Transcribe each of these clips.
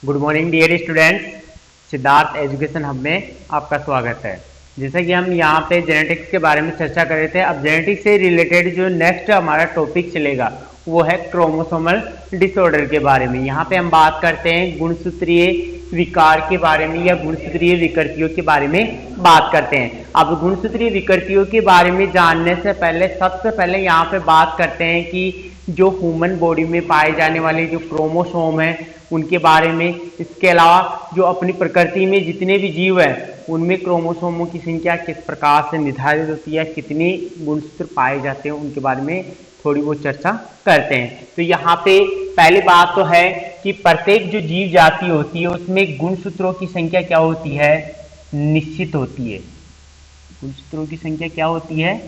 Good morning dear students, Siddharth education hub में आपका स्वागत है। जैसा कि हम यहाँ पे जेनेटिक्स के बारे में चर्चा कर रहे थे, अब जेनेटिक्स से रिलेटेड जो नेक्स्ट हमारा टॉपिक चलेगा वो है क्रोमोसोमल डिसऑर्डर के बारे में। यहाँ पे हम बात करते हैं गुणसूत्रीय विकार के बारे में या गुणसूत्रीय विकृतियों के बारे में बात करते हैं। अब गुणसूत्रीय विकृतियों के बारे में जानने से पहले सबसे पहले यहाँ पे बात करते हैं कि जो ह्यूमन बॉडी में पाए जाने वाले जो क्रोमोसोम हैं उनके बारे में। इसके अलावा जो अपनी प्रकृति में जितने भी जीव हैं उनमें क्रोमोसोमों की संख्या किस प्रकार से निर्धारित होती है, कितने गुणसूत्र पाए जाते हैं, उनके बारे में थोड़ी बहुत चर्चा करते हैं। तो यहाँ पे पहली बात तो है कि प्रत्येक जो जीव जाति होती है उसमें गुणसूत्रों की संख्या क्या होती है, निश्चित होती है। गुणसूत्रों की संख्या क्या होती है,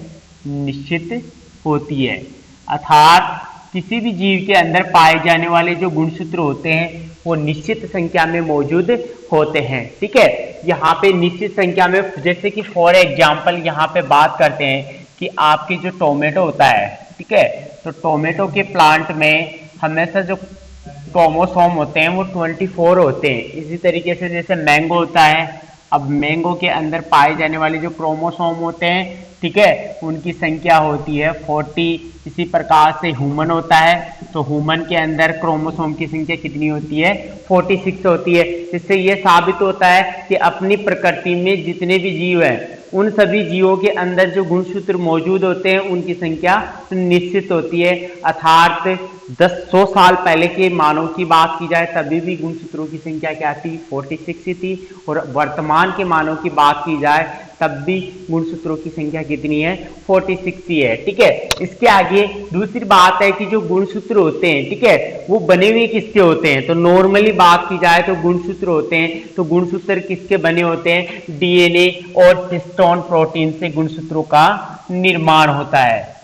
निश्चित होती है। अर्थात किसी भी जीव के अंदर पाए जाने वाले जो गुणसूत्र होते हैं वो निश्चित संख्या में मौजूद होते हैं। ठीक है, यहाँ पे निश्चित संख्या में, जैसे कि फॉर एग्जाम्पल यहाँ पे बात करते हैं कि आपके जो टोमेटो होता है, ठीक है, तो टोमेटो के प्लांट में हमेशा जो क्रोमोसोम होते हैं वो 24 होते हैं। इसी तरीके से जैसे मैंगो होता है, अब मैंगो के अंदर पाए जाने वाले जो क्रोमोसोम होते हैं, ठीक है, उनकी संख्या होती है 40। इसी प्रकार से ह्यूमन होता है तो ह्यूमन के अंदर क्रोमोसोम की संख्या कितनी होती है, 46 होती है। इससे यह साबित होता है कि अपनी प्रकृति में जितने भी जीव हैं उन सभी जीवों के अंदर जो गुणसूत्र मौजूद होते हैं उनकी संख्या निश्चित होती है। अर्थात 100 साल पहले के मानव की बात की जाए तभी भी गुणसूत्रों की संख्या क्या थी, 46 थी, और वर्तमान के मानव की बात की जाए तब भी गुणसूत्रों की संख्या कितनी है, 46 ही है। ठीक है, इसके आगे दूसरी बात है कि जो गुणसूत्र होते हैं, ठीक है, वो बने हुए किसके होते हैं। तो नॉर्मली बात की जाए तो गुणसूत्र होते हैं, तो गुणसूत्र किसके बने होते हैं, डीएनए और हिस्टोन प्रोटीन से गुणसूत्रों का निर्माण होता है।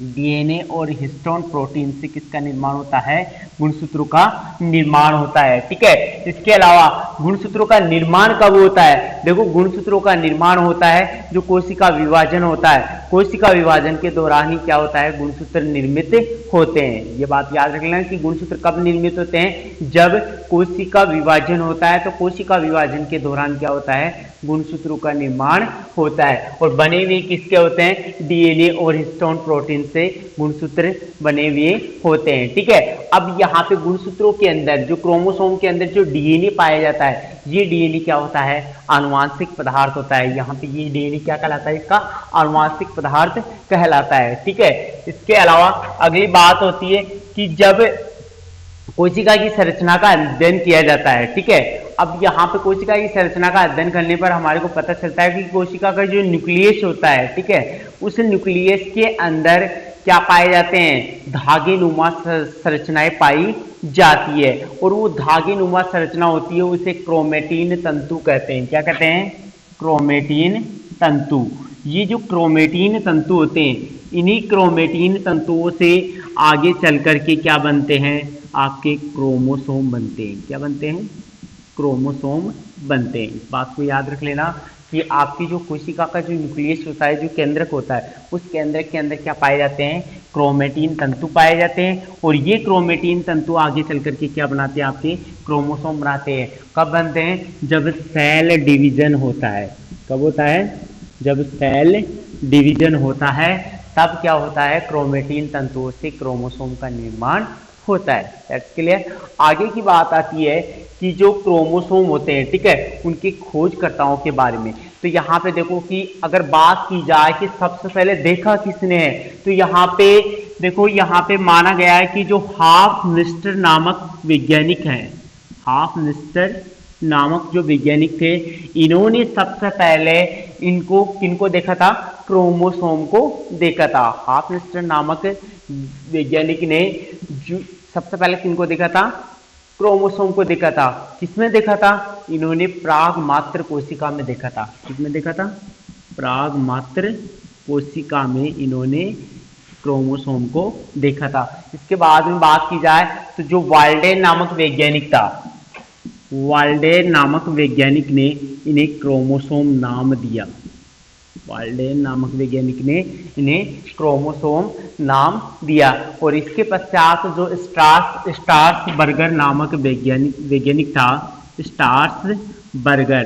डीएनए और हिस्टोन प्रोटीन से किसका निर्माण होता है, गुणसूत्रों का निर्माण होता है। ठीक है, इसके अलावा गुणसूत्रों का निर्माण कब होता है, देखो गुणसूत्रों का निर्माण होता है जो कोशिका विभाजन होता है। कोशिका विभाजन के दौरान ही क्या होता है, गुणसूत्र निर्मित होते हैं। ये बात याद रख लेना कि गुणसूत्र कब निर्मित होते हैं, जब कोशिका विभाजन होता है। तो कोशिका विभाजन के दौरान क्या होता है, गुणसूत्रों का निर्माण होता है। और बने हुए किसके होते हैं, डीएनए और हिस्टोन प्रोटीन से गुणसूत्र बने हुए होते हैं। ठीक है, अब यहाँ पे गुणसूत्रों के अंदर जो क्रोमोसोम के अंदर जो डीएनए पाया जाता है, ये डीएनए क्या होता है, आनुवांशिक पदार्थ होता है। यहाँ पे ये डीएनए क्या कहलाता है, इसका आनुवांशिक पदार्थ कहलाता है। ठीक है, इसके अलावा अगली बात होती है कि जब कोशिका की संरचना का अध्ययन किया जाता है, ठीक है, अब यहाँ पे कोशिका की संरचना का अध्ययन करने पर हमारे को पता चलता है कि कोशिका का जो न्यूक्लियस होता है, ठीक है, उस न्यूक्लियस के अंदर क्या पाए जाते हैं, धागे नुमा संरचनाएं पाई जाती है। और वो धागे नुमा संरचना होती है उसे क्रोमेटिन तंतु कहते हैं। क्या कहते हैं, क्रोमेटिन तंतु। ये जो क्रोमेटिन तंतु होते हैं, इन्हीं क्रोमेटिन तंतुओं से आगे चल करके क्या बनते हैं, आपके क्रोमोसोम बनते हैं। क्या बनते हैं, क्रोमोसोम बनते हैं। इस बात को याद रख लेना कि आपकी जो कोशिका का जो न्यूक्लियस होता है, जो केंद्रक होता है, उस केंद्रक के अंदर क्या पाए जाते हैं, क्रोमेटिन तंतु पाए जाते हैं। और ये क्रोमेटिन तंतु आगे चल करके क्या बनाते हैं, आपके क्रोमोसोम बनाते हैं। कब बनते हैं, जब सेल डिवीजन होता है। कब होता है, जब सेल डिवीजन होता है तब क्या होता है, क्रोमेटिन तंतुओं से क्रोमोसोम का निर्माण होता है। That's clear. आगे की बात आती है कि जो क्रोमोसोम होते हैं, ठीक है, उनके खोजकर्ताओं के बारे में। तो यहाँ पे देखो कि अगर बात की जाए कि सबसे पहले देखा किसने है, तो यहाँ पे देखो, यहाँ पे माना गया है कि जो हॉफमस्टर नामक वैज्ञानिक हैं, हॉफमस्टर नामक जो वैज्ञानिक थे, इन्होंने सबसे पहले इनको किनको देखा था, क्रोमोसोम को देखा था। हॉफमस्टर नामक वैज्ञानिक ने जो सबसे पहले किनको देखा था, क्रोमोसोम को देखा था। किसमें देखा था, इन्होंने प्राग मात्र कोशिका में देखा था। किसमें देखा था, प्राग मात्र कोशिका में इन्होंने क्रोमोसोम को देखा था। इसके बाद में बात की जाए तो जो वाल्डेन नामक वैज्ञानिक था, वाल्डेन नामक वैज्ञानिक ने इन्हें क्रोमोसोम नाम दिया। वाल्डेन नामक वैज्ञानिक ने इन्हें क्रोमोसोम नाम दिया। और इसके पश्चात जो स्ट्रासबर्गर नामक वैज्ञानिक था, स्ट्रासबर्गर,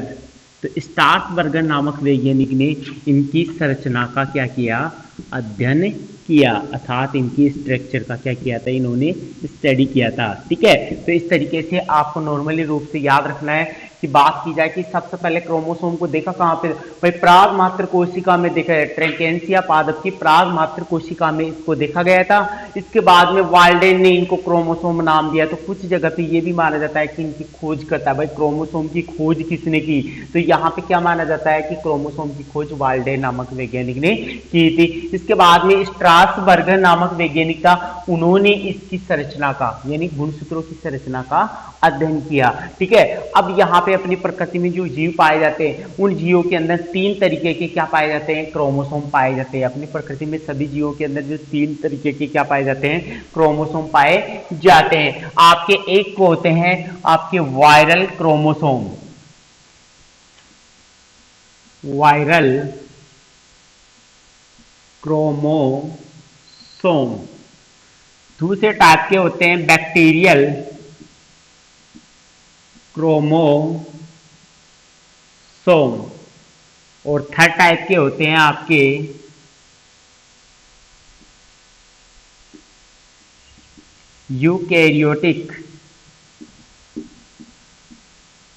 तो स्ट्रासबर्गर नामक वैज्ञानिक ने इनकी संरचना का क्या किया, अध्ययन किया, अर्थात इनकी स्ट्रक्चर का क्या किया था, इन्होंने स्टडी किया था। ठीक है, तो इस तरीके से आपको नॉर्मली रूप से याद रखना है कि बात की जाए कि सबसे पहले क्रोमोसोम को देखा कहाँ पे, भाई प्राग मात्र कोशिका में देखा है, ट्रैकेंसिया पादप की प्राग मात्र कोशिका में इसको देखा गया था। इसके बाद में वाल्डेन ने इनको क्रोमोसोम नाम दिया। तो कुछ जगह पे ये भी माना जाता है कि इनकी खोज करता है, भाई क्रोमोसोम की खोज किसने की, तो यहाँ पे क्या माना जाता है कि क्रोमोसोम की खोज वाल्डेन नामक वैज्ञानिक ने की थी। इसके बाद में स्ट्रासबर्गर नामक वैज्ञानिक था, उन्होंने इसकी संरचना का यानी गुणसूत्रों की संरचना का अध्ययन किया। ठीक है, अब यहाँ पे अपनी प्रकृति में जो जीव पाए जाते हैं, उन जीवों के अंदर 3 तरीके के क्या पाए जाते हैं, क्रोमोसोम पाए जाते हैं। अपनी प्रकृति में सभी जीवों के अंदर जो 3 तरीके के क्या पाए जाते हैं, क्रोमोसोम पाए जाते हैं। आपके एक को होते हैं आपके वायरल क्रोमोसोम, वायरल क्रोमोसोम। दूसरे टाइप के होते हैं बैक्टीरियल क्रोमोसोम, और थर्ड टाइप के होते हैं आपके यूकैरियोटिक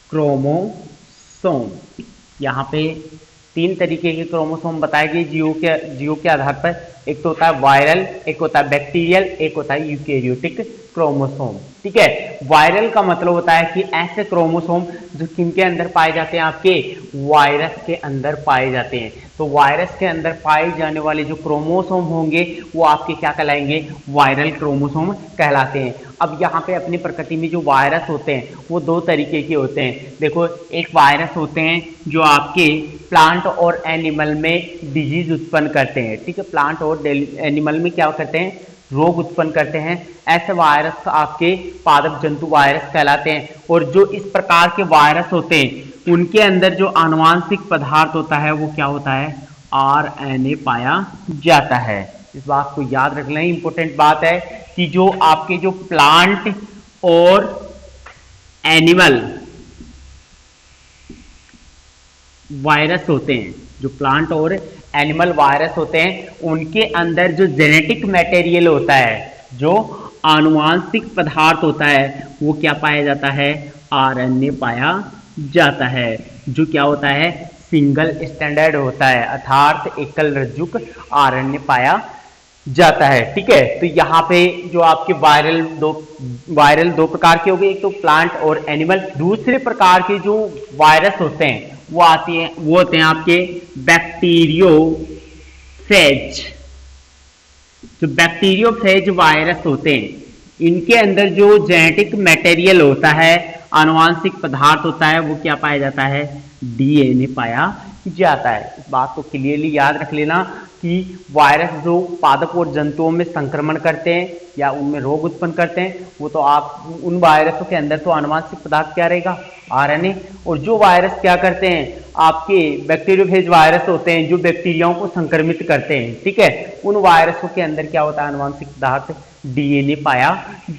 क्रोमोसोम। यहाँ पे 3 तरीके के क्रोमोसोम बताए गए जीवों के आधार पर। एक तो होता है वायरल, एक होता है बैक्टीरियल, एक होता है यूकैरियोटिक क्रोमोसोम। ठीक है, वायरल का मतलब होता है कि ऐसे क्रोमोसोम जो किनके अंदर पाए जाते हैं, आपके वायरस के अंदर पाए जाते हैं। तो वायरस के अंदर पाए जाने वाले जो क्रोमोसोम होंगे वो आपके क्या कहलाएंगे, वायरल क्रोमोसोम कहलाते हैं। अब यहाँ पे अपनी प्रकृति में जो वायरस होते हैं वो 2 तरीके के होते हैं। देखो, एक वायरस होते हैं जो आपके प्लांट और एनिमल में डिजीज उत्पन्न करते हैं। ठीक है, प्लांट और एनिमल में क्या करते हैं, रोग उत्पन्न करते हैं। ऐसे वायरस आपके पादप जंतु वायरस कहलाते हैं। और जो इस प्रकार के वायरस होते हैं उनके अंदर जो आनुवांशिक पदार्थ होता है वो क्या होता है, आरएनए पाया जाता है। इस बात को याद रखना ही इंपॉर्टेंट बात है कि जो आपके जो प्लांट और एनिमल वायरस होते हैं, जो प्लांट और एनिमल वायरस होते हैं, उनके अंदर जो जेनेटिक मटेरियल होता है, जो आनुवांशिक पदार्थ होता है, वो क्या पाया जाता है, आरएनए पाया जाता है, जो क्या होता है, सिंगल स्टैंडर्ड होता है, अर्थात एकल रज्जुक आरएनए पाया जाता है। ठीक है, तो यहाँ पे जो आपके वायरल दो प्रकार के हो गए, एक तो प्लांट और एनिमल। दूसरे प्रकार के जो वायरस होते हैं वो होते हैं आपके बैक्टीरियोफेज। जो बैक्टीरियोफेज वायरस होते हैं, इनके अंदर जो जेनेटिक मटेरियल होता है, आनुवांशिक पदार्थ होता है, वो क्या पाया जाता है, डीएनए पाया जाता है। इस बात को क्लियरली याद रख लेना कि वायरस जो पादप और जंतुओं में संक्रमण करते हैं या उनमें रोग उत्पन्न करते हैं, वो तो आप उन वायरसों के अंदर तो आनुवांशिक पदार्थ क्या रहेगा, आरएनए। और जो वायरस क्या करते हैं, आपके बैक्टीरियोफेज वायरस होते हैं जो बैक्टीरियाओं को संक्रमित करते हैं। ठीक है, उन वायरसों के अंदर क्या होता है, आनुवांशिक पदार्थ डीएनए पाया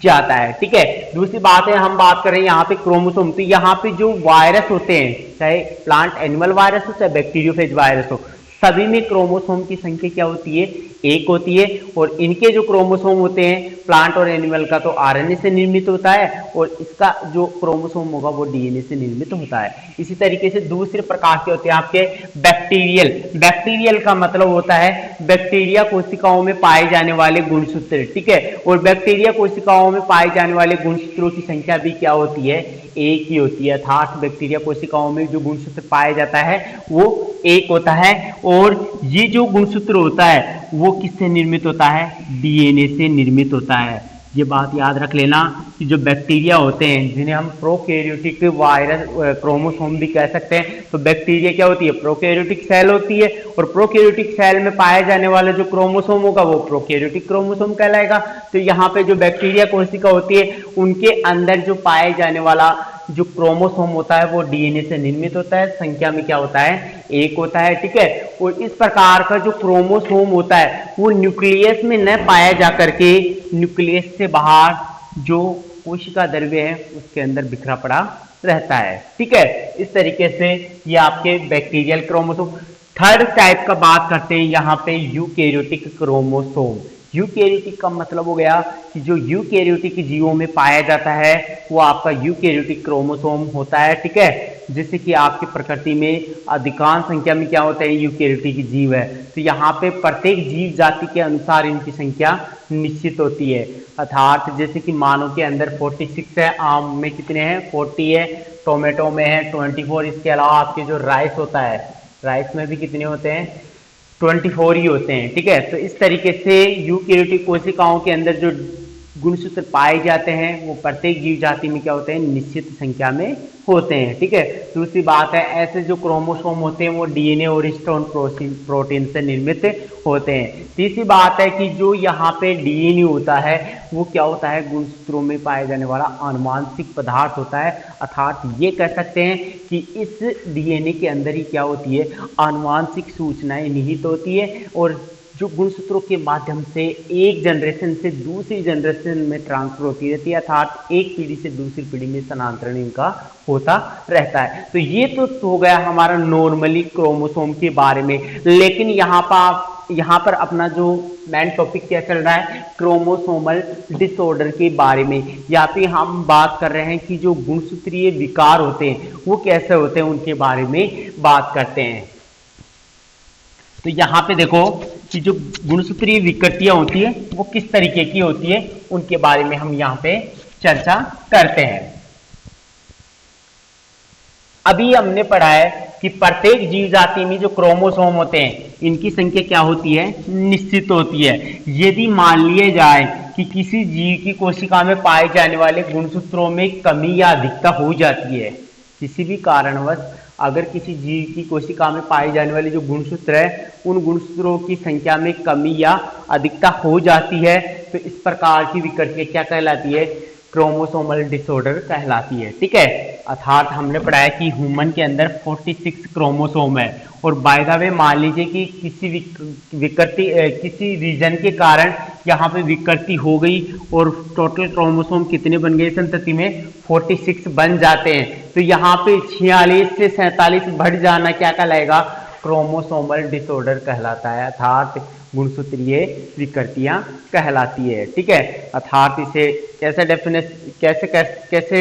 जाता है। ठीक है, दूसरी बात है, हम बात कर रहे हैं यहाँ पे क्रोमोसोम। तो यहाँ पे जो वायरस होते हैं, चाहे प्लांट एनिमल वायरस हो चाहे बैक्टीरियोफेज वायरस हो, सभी में क्रोमोसोम की संख्या क्या होती है, 1 होती है। और इनके जो क्रोमोसोम होते हैं प्लांट और एनिमल का, तो आरएनए से निर्मित होता है, और इसका जो क्रोमोसोम होगा वो डीएनए से निर्मित होता है। इसी तरीके से दूसरे प्रकार के होते हैं आपके बैक्टीरियल। बैक्टीरियल का मतलब होता है बैक्टीरिया कोशिकाओं में पाए जाने वाले गुणसूत्र। ठीक है, और बैक्टीरिया कोशिकाओं में पाए जाने वाले गुणसूत्रों की संख्या भी क्या होती है, 1 ही होती है। अर्थात बैक्टीरिया कोशिकाओं में जो गुणसूत्र पाया जाता है वो 1 होता है। और ये जो गुणसूत्र होता है वो किससे निर्मित होता है, डीएनए से निर्मित होता है। ये बात याद रख लेना कि जो बैक्टीरिया होते हैं, जिन्हें हम प्रोकैरियोटिक वायरस क्रोमोसोम भी कह सकते हैं, तो बैक्टीरिया क्या होती है, प्रोकैरियोटिक सेल होती है। और प्रोकैरियोटिक सेल में पाया जाने वाला जो क्रोमोसोम होगा वो प्रोकैरियोटिक क्रोमोसोम कहलाएगा। तो यहाँ पे जो बैक्टीरिया कोशिका होती है उनके अंदर जो पाए जाने वाला जो क्रोमोसोम होता है वो डीएनए से निर्मित होता है। संख्या में क्या होता है, एक होता है, ठीक है। और इस प्रकार का जो क्रोमोसोम होता है वो न्यूक्लियस में न पाया जा करके न्यूक्लियस से बाहर जो कोशिका द्रव्य है उसके अंदर बिखरा पड़ा रहता है, ठीक है। इस तरीके से ये आपके बैक्टीरियल क्रोमोसोम। थर्ड टाइप का बात करते हैं यहाँ पे यूकैरियोटिक क्रोमोसोम। यूकैरियोटिक का मतलब हो गया कि जो यूकैरियोटिक जीवों में पाया जाता है वो आपका यूकैरियोटिक क्रोमोसोम होता है, ठीक है। जैसे कि आपकी प्रकृति में अधिकांश संख्या में क्या होता है, यूकैरियोटिक जीव है। तो यहाँ पे प्रत्येक जीव जाति के अनुसार इनकी संख्या निश्चित होती है। अर्थात जैसे कि मानव के अंदर 46 है, आम में कितने हैं 40 है, टोमेटो में है 24। इसके अलावा आपके जो राइस होता है, राइस में भी कितने होते हैं 24 ही होते हैं, ठीक है। तो इस तरीके से यूकैरियोटिक कोशिकाओं के अंदर जो गुणसूत्र पाए जाते हैं वो प्रत्येक जीव जाति में क्या होते हैं, निश्चित संख्या में होते हैं, ठीक है। दूसरी बात है ऐसे जो क्रोमोसोम होते हैं वो डीएनए और हिस्टोन प्रोटीन से निर्मित होते हैं। तीसरी बात है कि जो यहाँ पे डीएनए होता है वो क्या होता है, गुणसूत्रों में पाए जाने वाला आनुवांशिक पदार्थ होता है। अर्थात ये कह सकते हैं कि इस डीएनए के अंदर ही क्या होती है, आनुवांशिक सूचनाएं निहित होती है और जो गुणसूत्रों के माध्यम से एक जनरेशन से दूसरी जनरेशन में ट्रांसफर होती रहती है। अर्थात एक पीढ़ी से दूसरी पीढ़ी में स्थानांतरण इनका होता रहता है। तो ये तो हो गया हमारा नॉर्मली क्रोमोसोम के बारे में। लेकिन यहाँ पर अपना जो मेन टॉपिक क्या चल रहा है, क्रोमोसोमल डिसऑर्डर के बारे में। यहाँ पे हम बात कर रहे हैं कि जो गुणसूत्रीय विकार होते हैं वो कैसे होते हैं उनके बारे में बात करते हैं। तो यहाँ पे देखो कि जो गुणसूत्रीय विकृतियां होती है वो किस तरीके की होती है उनके बारे में हम यहाँ पे चर्चा करते हैं। अभी हमने पढ़ा है कि प्रत्येक जीव जाति में जो क्रोमोसोम होते हैं इनकी संख्या क्या होती है, निश्चित होती है। यदि मान लिया जाए कि किसी जीव की कोशिका में पाए जाने वाले गुणसूत्रों में कमी या अधिकता हो जाती है, किसी भी कारणवश अगर किसी जीव की कोशिका में पाए जाने वाले जो गुणसूत्र है उन गुणसूत्रों की संख्या में कमी या अधिकता हो जाती है तो इस प्रकार की विकृति क्या कहलाती है, क्रोमोसोमल डिसऑर्डर कहलाती है, ठीक है। अर्थात हमने पढ़ा है कि ह्यूमन के अंदर 46 क्रोमोसोम है और बाय द वे मान लीजिए कि किसी रीजन के कारण यहाँ पे विकृति हो गई और टोटल क्रोमोसोम कितने बन गए संतति में 46 बन जाते हैं। तो यहाँ पे 46 से 47 बढ़ जाना क्या कहलाएगा, क्रोमोसोमल डिसऑर्डर कहलाता है। अर्थात गुणसूत्रीय विकृतियां कहलाती है, ठीक है। अर्थात इसे कैसे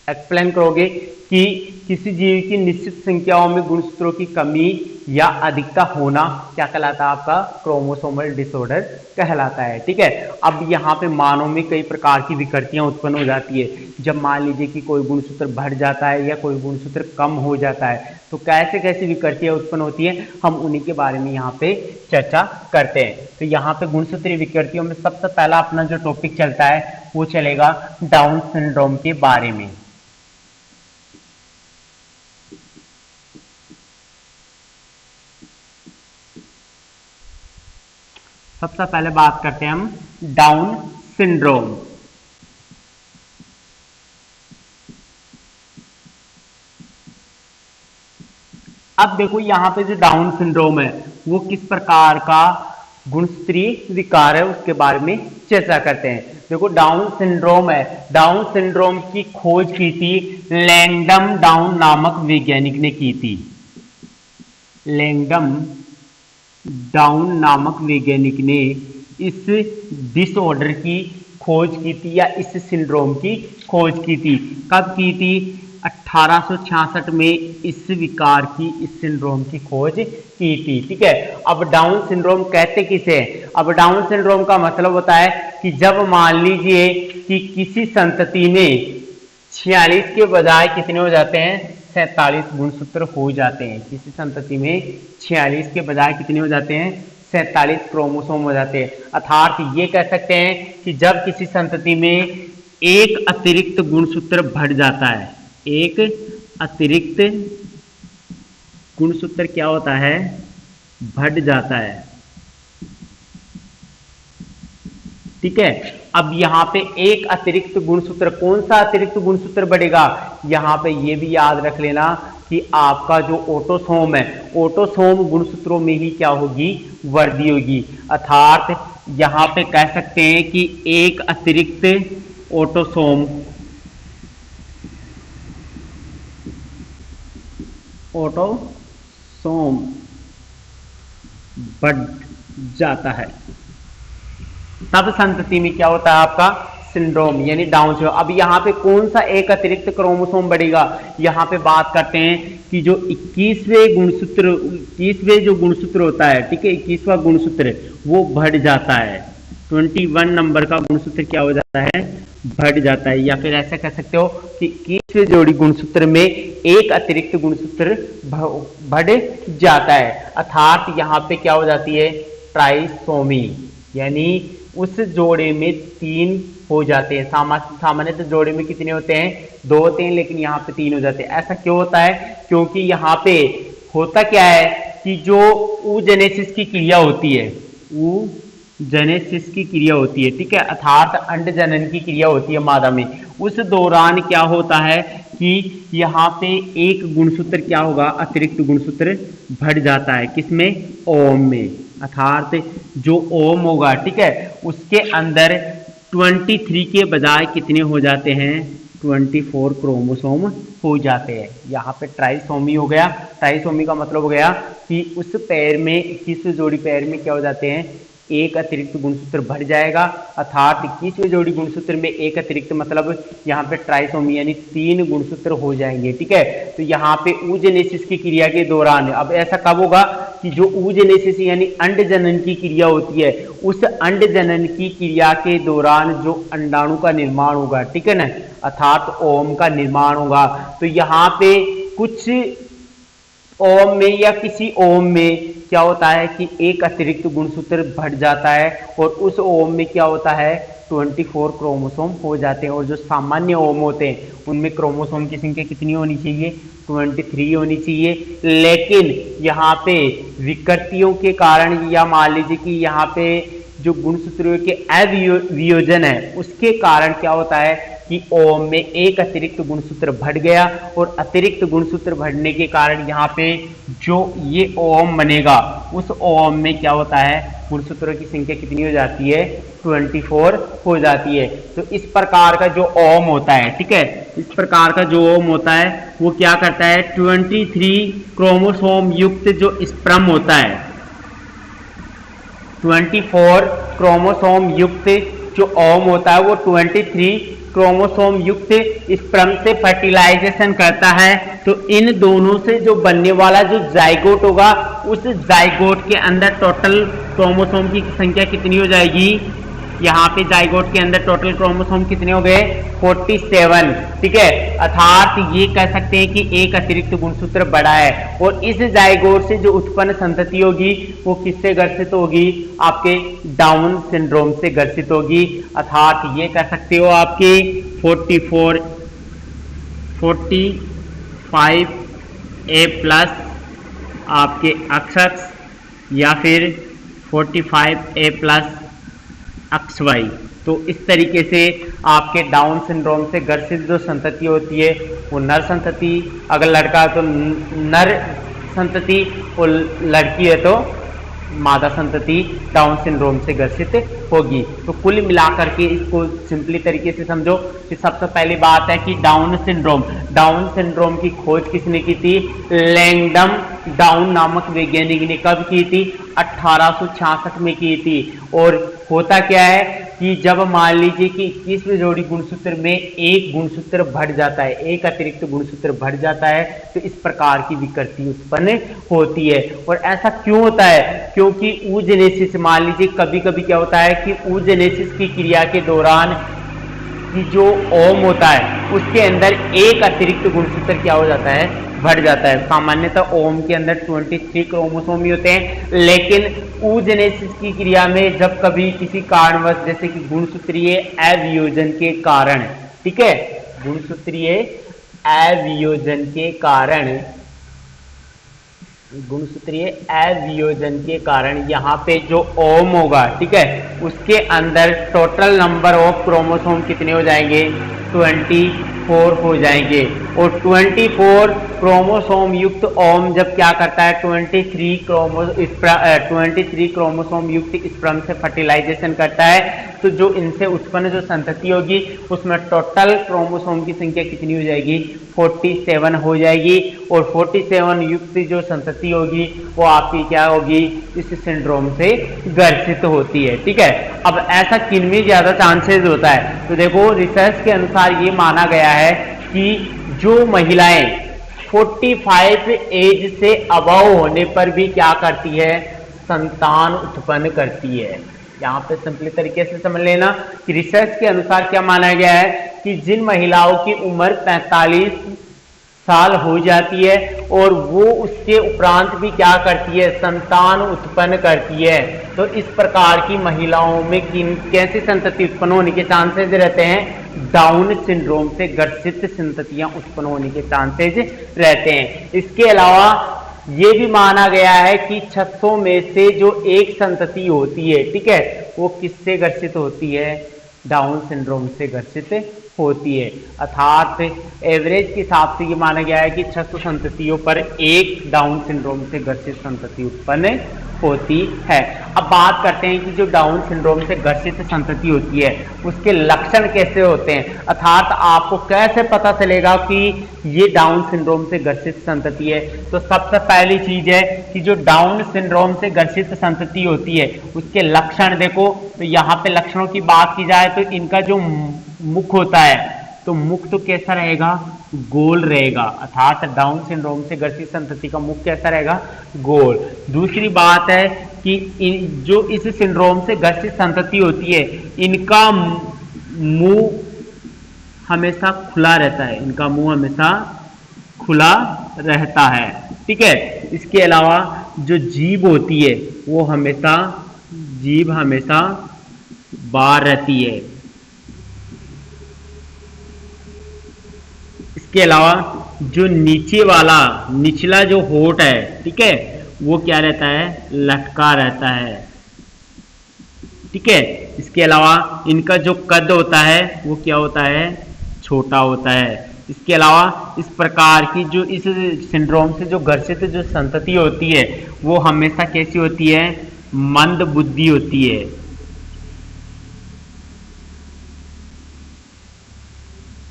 एक्सप्लेन करोगे कि किसी जीव की निश्चित संख्याओं में गुणसूत्रों की कमी या अधिकता होना क्या कहलाता है, आपका क्रोमोसोमल डिसऑर्डर कहलाता है, ठीक है। अब यहाँ पे मानव में कई प्रकार की विकृतियां उत्पन्न हो जाती है। जब मान लीजिए कि कोई गुणसूत्र बढ़ जाता है या कोई गुणसूत्र कम हो जाता है तो कैसे कैसे विकृतियां उत्पन्न होती है हम उन्हीं के बारे में यहाँ पे चर्चा करते हैं। तो यहाँ पे गुणसूत्रीय विकृतियों में सबसे पहला अपना जो टॉपिक चलता है वो चलेगा डाउन सिंड्रोम के बारे में। सबसे पहले बात करते हैं हम डाउन सिंड्रोम। अब देखो यहाँ पे जो डाउन सिंड्रोम है वो किस प्रकार का गुणसूत्रीय विकार है उसके बारे में चर्चा करते हैं। देखो डाउन सिंड्रोम है, डाउन सिंड्रोम की खोज की थी लैंगडम डाउन नामक वैज्ञानिक ने की थी। लैंगडम डाउन नामक वैज्ञानिक ने इस डिसऑर्डर की खोज की थी या इस सिंड्रोम की खोज की थी। कब की थी, 1866 में इस विकार की, इस सिंड्रोम की खोज की थी, ठीक है। अब डाउन सिंड्रोम कहते किसे हैं, अब डाउन सिंड्रोम का मतलब होता है कि जब मान लीजिए कि किसी संतति में 46 के बजाय कितने हो जाते हैं, 47 गुणसूत्र हो जाते हैं। किसी संतति में 46 के बजाय कितने हो जाते हैं, 47 क्रोमोसोम हो जाते हैं। अर्थात ये कह सकते हैं कि जब किसी संतति में एक अतिरिक्त गुणसूत्र बढ़ जाता है, एक अतिरिक्त गुणसूत्र क्या होता है, बढ़ जाता है, ठीक है। अब यहाँ पे एक अतिरिक्त गुणसूत्र, कौन सा अतिरिक्त गुणसूत्र बढ़ेगा, यहाँ पे ये भी याद रख लेना कि आपका जो ऑटोसोम है, ऑटोसोम गुणसूत्रों में ही क्या होगी, वृद्धि होगी। अर्थात यहाँ पे कह सकते हैं कि एक अतिरिक्त ऑटोसोम बढ़ जाता है, तब संतति में क्या होता है आपका सिंड्रोम यानी डाउन सिंड्रोम। अब यहाँ पे कौन सा एक अतिरिक्त क्रोमोसोम बढ़ेगा, यहाँ पे बात करते हैं कि जो 21वें जो गुणसूत्र होता है, ठीक है, 21वां गुणसूत्र वो बढ़ जाता है, 21 नंबर का गुणसूत्र क्या हो जाता है, बढ़ जाता है। या फिर ऐसा कह सकते हो कि 21वें जोड़ी गुणसूत्र में एक अतिरिक्त गुणसूत्र बढ़ जाता है, अर्थात यहाँ पे क्या हो जाती है, ट्राइसोमी, यानी उस जोड़े में 3 हो जाते हैं। सामान्यतः जोड़े में कितने होते हैं, 2 होते हैं, लेकिन यहाँ पे 3 हो जाते हैं। ऐसा क्यों होता है, क्योंकि यहाँ पे होता क्या है कि जो oogenesis की क्रिया होती है, oogenesis की क्रिया होती है, ठीक है, अर्थात अंड जनन की क्रिया होती है मादा में, उस दौरान क्या होता है कि यहाँ पे एक गुणसूत्र क्या होगा, अतिरिक्त गुणसूत्र बढ़ जाता है, किसमें, ओम में, अर्थात जो ओम होगा, ठीक है, उसके अंदर 23 के बजाय कितने हो जाते हैं, 24 क्रोमोसोम हो जाते हैं। यहाँ पे ट्राइसोमी हो गया। ट्राइसोमी का मतलब हो गया कि उस पैर में, 21वें जोड़ी पैर में क्या हो जाते हैं, एक अतिरिक्त गुणसूत्र बढ़ जाएगा, अर्थात 21वें जोड़ी गुणसूत्र में एक अतिरिक्त, मतलब यहाँ पे ट्राइसोमी यानी 3 गुणसूत्र हो जाएंगे, ठीक है। तो यहाँ पे oogenesis की क्रिया के दौरान, अब ऐसा कब होगा कि जो oogenesis यानी अंड जनन की क्रिया होती है, उस अंड जनन की क्रिया के दौरान जो अंडाणु का निर्माण होगा, ठीक है ना, अर्थात ओम का निर्माण होगा। तो यहाँ पे कुछ ओम में या किसी ओम में क्या होता है कि एक अतिरिक्त गुणसूत्र बढ़ जाता है, और उस ओम में क्या होता है, 24 क्रोमोसोम हो जाते हैं। और जो सामान्य ओम होते हैं उनमें क्रोमोसोम की संख्या कितनी होनी चाहिए, 23 होनी चाहिए। लेकिन यहाँ पे विकृतियों के कारण, या मान लीजिए कि यहाँ पे जो गुणसूत्रों के अवियोजन है उसके कारण क्या होता है कि ओम में एक अतिरिक्त गुणसूत्र बढ़ गया, और अतिरिक्त गुणसूत्र बढ़ने के कारण यहाँ पे जो ये ओम बनेगा, उस ओम में क्या होता है, गुणसूत्रों की संख्या कितनी हो जाती है, 24 हो जाती है। तो इस प्रकार का जो ओम होता है, ठीक है, इस प्रकार का जो ओम होता है वो क्या करता है, 23 क्रोमोसोम युक्त जो स्पर्म होता है, 24 क्रोमोसोम युक्त जो ओम होता है वो 23 क्रोमोसोम युक्त स्पर्म से फर्टिलाइजेशन करता है। तो इन दोनों से जो बनने वाला जो जाइगोट होगा, उस जाइगोट के अंदर टोटल क्रोमोसोम की संख्या कितनी हो जाएगी, यहाँ पे जाइगोट के अंदर टोटल क्रोमोसोम कितने हो गए, 47, ठीक है। अर्थात ये कह सकते हैं कि एक अतिरिक्त गुणसूत्र बढ़ा है, और इस जाइगोट से जो उत्पन्न संतति होगी वो किससे ग्रसित होगी, आपके डाउन सिंड्रोम से ग्रसित होगी। अर्थात ये कह सकते हो आपके 45A+ आपके XX, या फिर 45A+ XY। तो इस तरीके से आपके डाउन सिंड्रोम से ग्रसित जो संतति होती है वो नर संतति, अगर लड़का है तो नर संतति, और लड़की है तो मादा संतति डाउन सिंड्रोम से ग्रसित होगी। तो कुल मिलाकर के इसको सिंपली तरीके से समझो कि सबसे पहली बात है कि डाउन सिंड्रोम की खोज किसने की थी, लैंगडम डाउन नामक वैज्ञानिक ने कब की थी, 1866 में की थी। और होता क्या है कि जब मान लीजिए कि 21वें जोड़ी गुणसूत्र में एक गुणसूत्र बढ़ जाता है, एक अतिरिक्त गुणसूत्र बढ़ जाता है, तो इस प्रकार की विकृति उत्पन्न होती है। और ऐसा क्यों होता है, क्योंकि oogenesis, मान लीजिए कभी कभी क्या होता है कि oogenesis की क्रिया के दौरान कि जो ओम होता है उसके अंदर एक अतिरिक्त गुणसूत्र क्या हो जाता है, बढ़ जाता है। सामान्यतः ओम के अंदर 23 क्रोमोसोम ही होते हैं, लेकिन oogenesis की क्रिया में जब कभी किसी कारणवश, जैसे कि गुणसूत्रीय अवियोजन के कारण, ठीक है, गुणसूत्रीय अवियोजन के कारण गुणसूत्रीय अवियोजन के कारण यहाँ पे जो ओम होगा, ठीक है, उसके अंदर टोटल नंबर ऑफ क्रोमोसोम कितने हो जाएंगे? 24 हो जाएंगे। और 24 क्रोमोसोम युक्त ओम जब क्या करता है, 23 क्रोमोसोम युक्त स्पर्म से फर्टिलाइजेशन करता है, तो जो इनसे उत्पन्न जो संतति होगी उसमें टोटल क्रोमोसोम की संख्या कितनी हो जाएगी? 47 हो जाएगी। और 47 युक्त जो संतति होगी वो आपकी क्या होगी? इस सिंड्रोम से ग्रसित होती है, ठीक है। अब ऐसा किनमें ज्यादा चांसेस होता है? तो देखो, रिसर्च के अनुसार ये माना गया है कि जो महिलाएं 45 एज से अबव होने पर भी क्या करती है? संतान उत्पन्न करती है। यहाँ पे सिंपली तरीके से समझ लेना कि रिसर्च के अनुसार क्या माना गया है कि जिन महिलाओं की उम्र 45 साल हो जाती है और वो उसके उपरांत भी क्या करती है? संतान उत्पन्न करती है, तो इस प्रकार की महिलाओं में कैसी संतति उत्पन्न होने के चांसेस रहते हैं? डाउन सिंड्रोम से ग्रसित संततियां उत्पन्न होने के चांसेस रहते हैं। इसके अलावा ये भी माना गया है कि 600 में से जो एक संतति होती है, ठीक है, वो किससे ग्रसित होती है? डाउन सिंड्रोम से ग्रसित होती है। अर्थात एवरेज के हिसाब से ये माना गया है कि 600 संततियों पर एक डाउन सिंड्रोम से ग्रसित संतति उत्पन्न होती है। अब बात करते हैं कि जो डाउन सिंड्रोम से ग्रसित संतति होती है उसके लक्षण कैसे होते हैं, अर्थात आपको कैसे पता चलेगा कि ये डाउन सिंड्रोम से ग्रसित संतति है। तो सबसे पहली चीज है कि जो डाउन सिंड्रोम से ग्रसित संतति होती है उसके लक्षण देखो। तो यहाँ पे लक्षणों की बात की जाए तो इनका जो मुख होता है, तो मुख तो कैसा रहेगा? गोल रहेगा। अर्थात डाउन सिंड्रोम से ग्रसित संतति का मुख कैसा रहेगा? गोल। दूसरी बात है कि जो इस सिंड्रोम से ग्रसित संतति होती है इनका मुंह हमेशा खुला रहता है, इनका मुंह हमेशा खुला रहता है, ठीक है। इसके अलावा जो जीभ होती है वो जीभ हमेशा बाहर रहती है। इसके अलावा जो निचला जो होंठ है, ठीक है, वो क्या रहता है? लटका रहता है, ठीक है। इसके अलावा इनका जो कद होता है वो क्या होता है? छोटा होता है। इसके अलावा इस प्रकार की जो इस सिंड्रोम से जो ग्रसित जो संतति होती है वो हमेशा कैसी होती है? मंद बुद्धि होती है।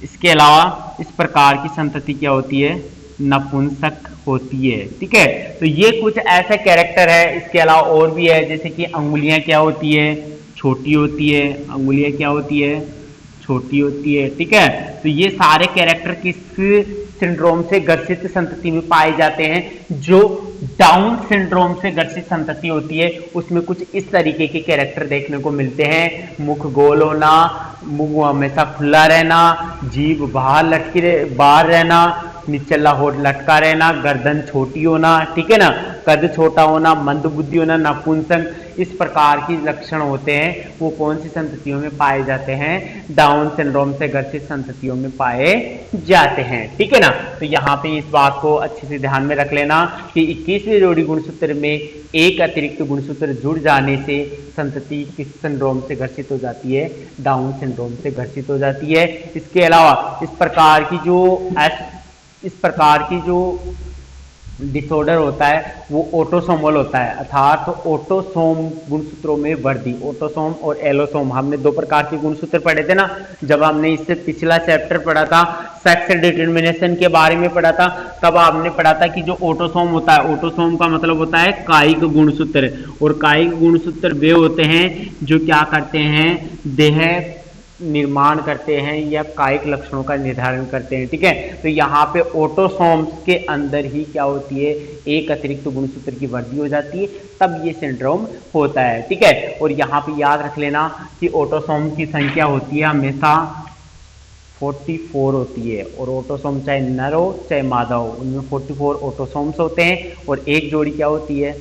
इसके अलावा इस प्रकार की संतति क्या होती है? नपुंसक होती है, ठीक है। तो ये कुछ ऐसे कैरेक्टर है। इसके अलावा और भी है, जैसे कि अंगुलियां क्या होती है? छोटी होती है। अंगुलियां क्या होती है? छोटी होती है, ठीक है। तो ये सारे कैरेक्टर किस सिंड्रोम से ग्रसित संतति में पाए जाते हैं? जो डाउन सिंड्रोम से ग्रसित संतति होती है उसमें कुछ इस तरीके के कैरेक्टर देखने को मिलते हैं। मुख गोल होना, मुंह हमेशा खुला रहना, जीभ बाहर रहना, निचला होठ लटका रहना, गर्दन छोटी होना, ठीक है ना, कद छोटा होना, मंद बुद्धि होना, नपुंसक, इस प्रकार की लक्षण होते हैं वो कौन सी संततियों में पाए जाते हैं? डाउन सिंड्रोम से ग्रसित संततियों में पाए जाते हैं, ठीक है ना। तो यहाँ पे इस बात को अच्छे से ध्यान में रख लेना कि 21वीं जोड़ी गुणसूत्र में एक अतिरिक्त गुणसूत्र जुड़ जाने से संतति किस सिंड्रोम से ग्रसित हो जाती है? डाउन सिंड्रोम से ग्रसित हो जाती है। इसके अलावा इस प्रकार की जो डिसऑर्डर होता है वो ऑटोसोमल होता है, अर्थात तो ऑटोसोम गुणसूत्रों में वृद्धि। ऑटोसोम और एलोसोम, हमने दो प्रकार के गुणसूत्र पढ़े थे ना, जब हमने इससे पिछला चैप्टर पढ़ा था सेक्स डिटरमिनेशन के बारे में पढ़ा था, तब आपने पढ़ा था कि जो ऑटोसोम होता है, ऑटोसोम का मतलब होता है कायिक गुणसूत्र, और कायिक गुणसूत्र वे होते हैं जो क्या करते हैं? देह निर्माण करते हैं या कायिक लक्षणों का निर्धारण करते हैं, ठीक है। तो यहाँ पे ऑटोसोम्स के अंदर ही क्या होती है? एक अतिरिक्त गुणसूत्र की वृद्धि हो जाती है, तब ये सिंड्रोम होता है, ठीक है। और यहाँ पे याद रख लेना कि ऑटोसोम की संख्या होती है हमेशा 44 होती है, और ऑटोसोम चाहे नर हो चाहे मादा हो उनमें 44 ऑटोसोम्स होते हैं, और एक जोड़ी क्या होती है?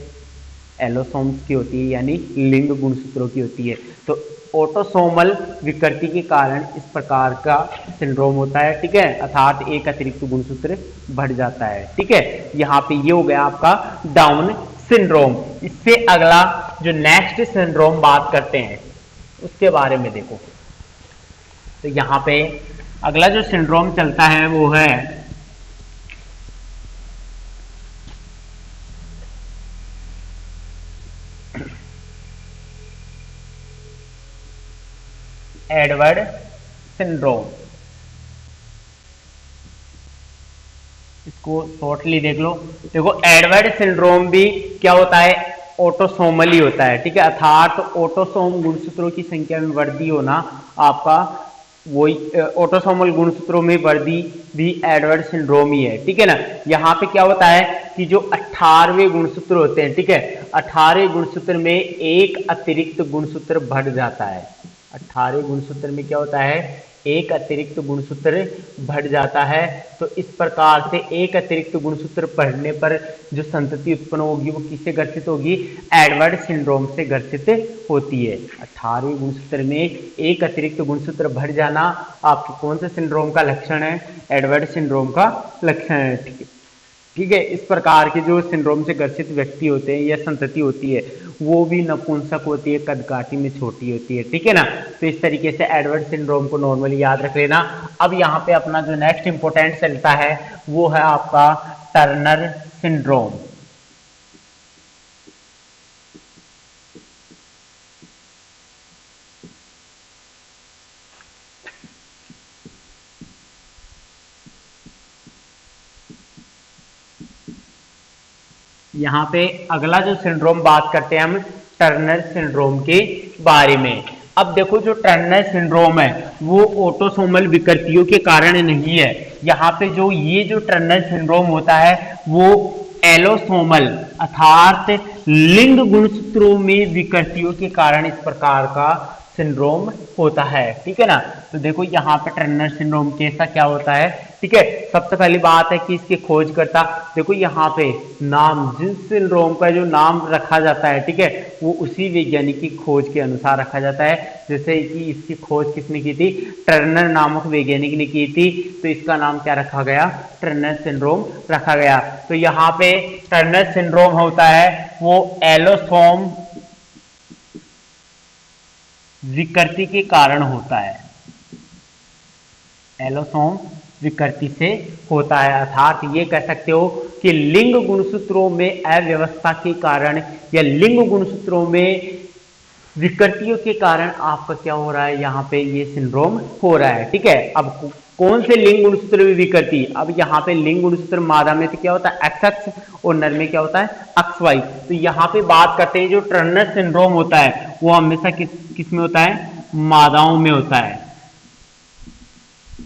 एलोसोम्स की होती है, यानी लिंग गुणसूत्रों की होती है। तो ऑटोसोमल विकृति के कारण इस प्रकार का सिंड्रोम होता है, ठीक है, अर्थात एक अतिरिक्त गुणसूत्र बढ़ जाता है, ठीक है। यहाँ पे ये हो गया आपका डाउन सिंड्रोम। इससे अगला जो नेक्स्ट सिंड्रोम बात करते हैं उसके बारे में देखो, तो यहाँ पे अगला जो सिंड्रोम चलता है वो है एडवर्ड सिंड्रोम। इसको शॉर्टली देख लो। देखो एडवर्ड सिंड्रोम भी क्या होता है, ऑटोसोमली होता है, ठीक है, अर्थात ऑटोसोम गुणसूत्रों की संख्या में वृद्धि होना आपका वही ऑटोसोमल गुणसूत्रों में वृद्धि भी एडवर्ड सिंड्रोम ही है, ठीक है ना। यहाँ पे क्या होता है कि जो 18वें गुणसूत्र होते हैं, ठीक है, 18वें गुणसूत्र में एक अतिरिक्त गुणसूत्र बढ़ जाता है। 18वें गुणसूत्र में क्या होता है, एक अतिरिक्त गुणसूत्र बढ़ जाता है। तो इस प्रकार से एक अतिरिक्त गुणसूत्र बढ़ने पर जो संतति उत्पन्न होगी वो किससे ग्रसित होगी, एडवर्ड सिंड्रोम से ग्रसित होती है। 18वें गुणसूत्र में एक अतिरिक्त गुणसूत्र बढ़ जाना आपके कौन से सिंड्रोम का लक्षण है, एडवर्ड सिंड्रोम का लक्षण है, ठीक है, ठीक है। इस प्रकार के जो सिंड्रोम से ग्रसित व्यक्ति होते हैं या संतति होती है वो भी नपुंसक होती है, कदकाठी में छोटी होती है, ठीक है ना। तो इस तरीके से एडवर्ड सिंड्रोम को नॉर्मली याद रख लेना। अब यहाँ पे अपना जो नेक्स्ट इंपॉर्टेंट चलता है वो है आपका टर्नर सिंड्रोम। यहाँ पे अगला जो सिंड्रोम बात करते हैं हम टर्नर सिंड्रोम के बारे में। अब देखो जो टर्नर सिंड्रोम है वो ऑटोसोमल विकृतियों के कारण नहीं है। यहाँ पे जो ये जो टर्नर सिंड्रोम होता है वो एलोसोमल अर्थात लिंग गुणसूत्रों में विकृतियों के कारण इस प्रकार का सिंड्रोम होता है, ठीक है ना। तो देखो यहाँ पे टर्नर सिंड्रोम कैसा क्या होता है, ठीक है। सबसे पहली बात है कि इसके खोजकर्ता, देखो यहाँ पे नाम जिस सिंड्रोम का जो नाम रखा जाता है, ठीक है, वो उसी वैज्ञानिक की खोज के अनुसार रखा जाता है। जैसे कि इसकी खोज किसने की थी, टर्नर नामक वैज्ञानिक ने की थी, तो इसका नाम क्या रखा गया, टर्नर सिंड्रोम रखा गया। तो यहाँ पे टर्नर सिंड्रोम होता है वो एलोसोम विकृति के कारण होता है, एलोसोम विकृति से होता है। अर्थात ये कह सकते हो कि लिंग गुणसूत्रों में अव्यवस्था के कारण या लिंग गुणसूत्रों में विकृतियों के कारण आपका क्या हो रहा है, यहाँ पे ये सिंड्रोम हो रहा है, ठीक है। अब कौन से लिंग गुणसूत्र में विकृति, अब यहाँ पे लिंग गुणसूत्र मादा में तो क्या होता है एक्स अक्ष और नर में क्या होता है अक्स वाई। तो यहाँ पे बात करते हैं जो टर्नर सिंड्रोम होता है वो हमेशा किस में होता है, मादाओं में होता है।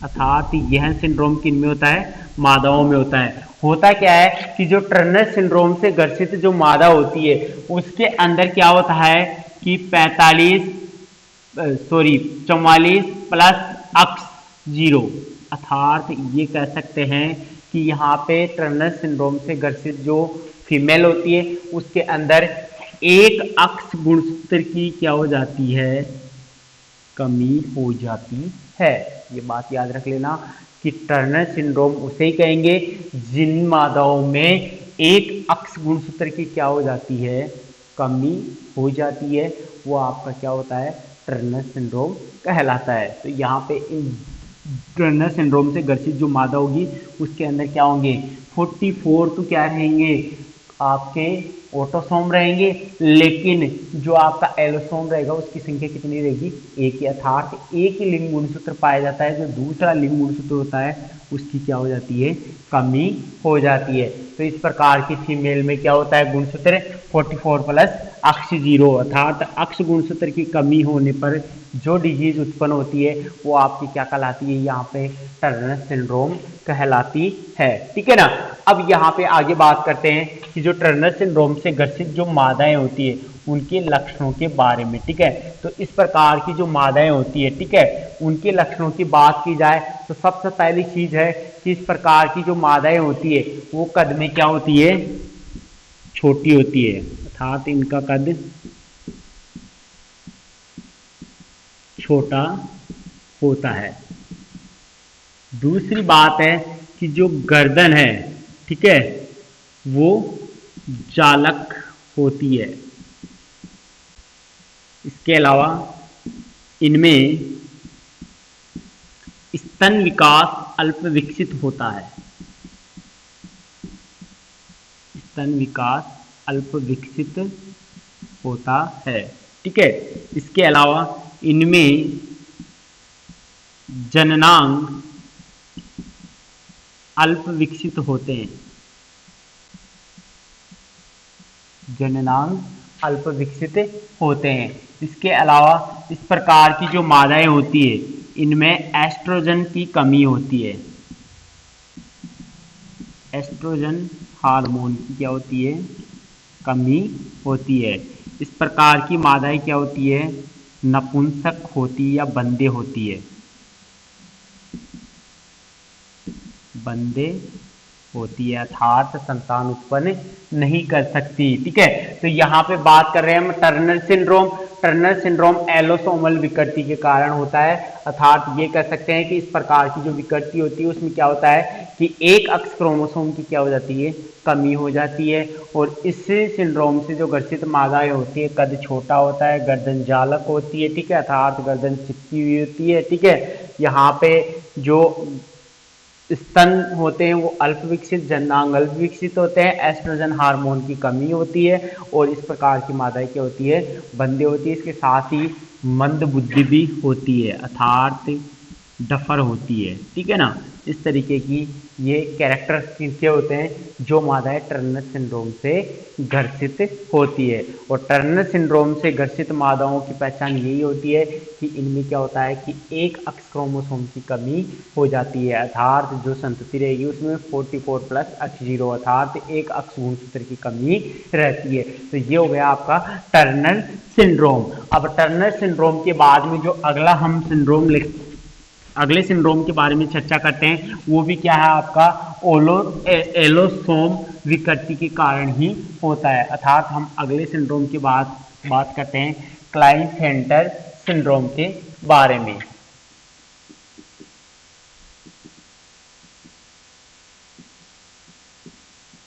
अर्थात यह सिंड्रोम किन में होता है, मादाओं में होता है। होता क्या है कि जो टर्नर सिंड्रोम से ग्रसित जो मादा होती है उसके अंदर क्या होता है कि 44 प्लस अक्स 0, अर्थात ये कह सकते हैं कि यहाँ पे टर्नर सिंड्रोम से ग्रसित जो फीमेल होती है उसके अंदर एक अक्स गुणसूत्र की क्या हो जाती है, कमी हो जाती है। ये बात याद रख लेना कि टर्नर सिंड्रोम उसे ही कहेंगे जिन मादाओं में एक अक्स गुणसूत्र की क्या हो जाती है, कमी हो जाती है, वो आपका क्या होता है, टर्नर सिंड्रोम कहलाता है। तो यहाँ पे टर्नर सिंड्रोम से ग्रसित जो मादा होगी उसके अंदर क्या होंगे 44 तो क्या रहेंगे आपके ऑटोसोम रहेंगे, लेकिन जो आपका एलोसोम रहेगा उसकी संख्या कितनी रहेगी, एक ही। अर्थात एक ही लिंग गुणसूत्र पाया जाता है, जो दूसरा लिंग गुणसूत्र होता है उसकी क्या हो जाती है, कमी हो जाती है। तो इस प्रकार की फीमेल में क्या होता है, गुणसूत्र 44 प्लस अक्ष 0, अर्थात अक्ष गुणसूत्र की कमी होने पर जो डिजीज उत्पन्न होती है वो आपकी क्या कहलाती है, यहाँ पे टर्नर सिंड्रोम कहलाती है, ठीक है ना। अब यहाँ पे आगे बात करते हैं कि जो टर्नर सिंड्रोम से ग्रसित जो मादाएं होती है उनके लक्षणों के बारे में, ठीक है। तो इस प्रकार की जो मादाएं होती है, ठीक है, उनके लक्षणों की बात की जाए तो सबसे पहली चीज है कि इस प्रकार की जो मादाएं होती है वो कद में क्या होती है, छोटी होती है, अर्थात इनका कद छोटा होता है। दूसरी बात है कि जो गर्दन है, ठीक है, वो जालक होती है। इसके अलावा इनमें स्तन विकास अल्प विकसित होता है। स्तन विकास अल्प विकसित होता है, ठीक है। इसके अलावा इनमें जननांग अल्प विकसित होते हैं। जननांग अल्प विकसित होते हैं। इसके अलावा इस प्रकार की जो मादाएं होती है, इनमें एस्ट्रोजन की कमी होती है। एस्ट्रोजन हार्मोन की क्या होती है? कमी होती है। इस प्रकार की मादाएं क्या होती है? नपुंसक होती है या बंदे होती है। बंदे होती है, अर्थात संतान उत्पन्न नहीं कर सकती, ठीक है। तो यहाँ पे बात कर रहे हैं हम टर्नर सिंड्रोम। टर्नर सिंड्रोम एलोसोमल विकृति के कारण होता है, अर्थात ये कह सकते हैं कि इस प्रकार की जो विकृति होती है उसमें क्या होता है कि एक अक्ष क्रोमोसोम की क्या हो जाती है? कमी हो जाती है। और इस सिंड्रोम से जो ग्रसित मादाएं होती है, कद छोटा होता है, गर्दन जालक होती है, ठीक है, अर्थात गर्दन चिपकी हुई होती है, ठीक है। यहाँ पे जो स्तन होते हैं वो अल्प विकसित, जननांग अल्प विकसित होते हैं, एस्ट्रोजन हार्मोन की कमी होती है और इस प्रकार की मादाएं क्या होती है? बंदे होती है। इसके साथ ही मंद बुद्धि भी होती है, अर्थात डफर होती है, ठीक है ना। इस तरीके की ये कैरेक्टरिस्टिक्स होते हैं जो मादाएं टर्नर सिंड्रोम से ग्रसित होती है। और टर्नर सिंड्रोम से ग्रसित मादाओं की पहचान यही होती है कि इनमें क्या होता है कि एक अक्ष क्रोमोसोम की कमी हो जाती है, अर्थात जो संतति रहेगी उसमें 44 प्लस H0 अर्थात एक अक्ष गुणसूत्र की कमी रहती है। तो ये हो गया आपका टर्नर सिंड्रोम। अब टर्नर सिंड्रोम के बाद में जो अगला हम अगले सिंड्रोम के बारे में चर्चा करते हैं, वो भी क्या है आपका? एलोसोम विकृति के कारण ही होता है, अर्थात हम अगले सिंड्रोम की बात करते हैं क्लाइनफेल्टर सिंड्रोम के बारे में।